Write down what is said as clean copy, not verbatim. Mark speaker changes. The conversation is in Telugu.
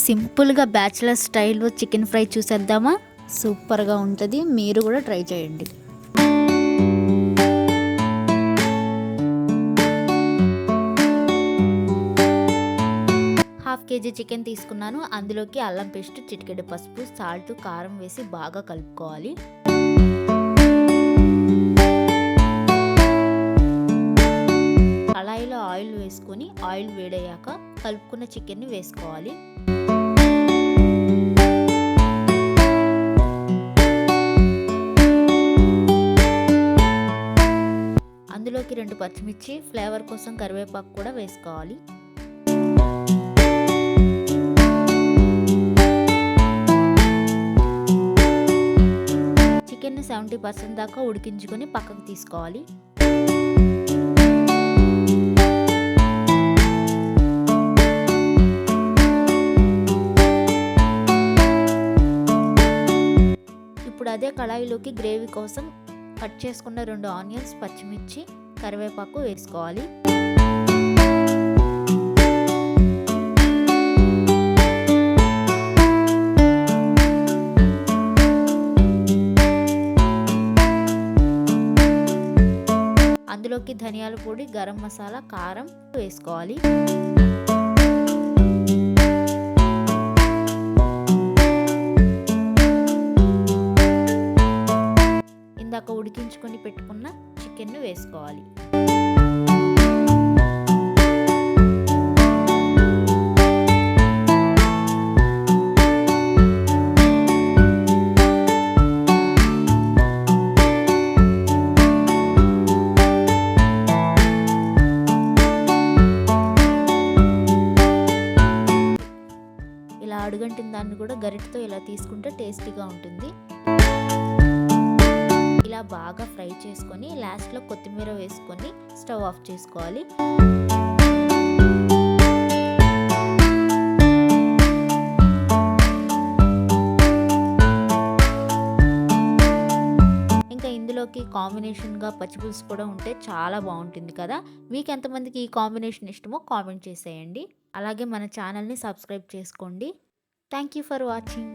Speaker 1: సింపుల్గా బ్యాచిలర్ స్టైల్లో చికెన్ ఫ్రై చూసేద్దామా? సూపర్గా ఉంటుంది, మీరు కూడా ట్రై చేయండి. హాఫ్ కేజీ చికెన్ తీసుకున్నాను. అందులోకి అల్లం పేస్ట్, చిటికెడు పసుపు, సాల్ట్, కారం వేసి బాగా కలుపుకోవాలి. కళాయిలో ఆయిల్ వేసుకొని ఆయిల్ వేడయ్యాక కలుపుకున్న చికెన్ని వేసుకోవాలి. అందులోకి 2 పచ్చిమిర్చి, ఫ్లేవర్ కోసం కరివేపాకు కూడా వేసుకోవాలి. చికెన్ని 70% దాకా ఉడికించుకొని పక్కకు తీసుకోవాలి. ఇప్పుడు అదే కళాయిలోకి గ్రేవీ కోసం కట్ చేసుకున్న 2 ఆనియన్స్, పచ్చిమిర్చి, కరివేపాకు వేసుకోవాలి. అందులోకి ధనియాల పొడి, గరం మసాలా, కారం వేసుకోవాలి. ఇందాక ఉడికించుకొని పెట్టుకున్న చికెన్ను వేసుకోవాలి. ఇలా అడుగంటిన దాన్ని కూడా గరిటెతో ఇలా తీసుకుంటే టేస్టీగా ఉంటుంది. ఇలా బాగా ఫ్రై చేసుకొని లాస్ట్లో కొత్తిమీర వేసుకొని స్టవ్ ఆఫ్ చేసుకోవాలి. ఇంకా ఇందులోకి కాంబినేషన్గా పచ్చిపులుసు కూడా ఉంటే చాలా బాగుంటుంది కదా. మీకు ఎంతమందికి ఈ కాంబినేషన్ ఇష్టమో కామెంట్ చేసేయండి. అలాగే మన ఛానల్ని సబ్స్క్రైబ్ చేసుకోండి. Thank you for watching.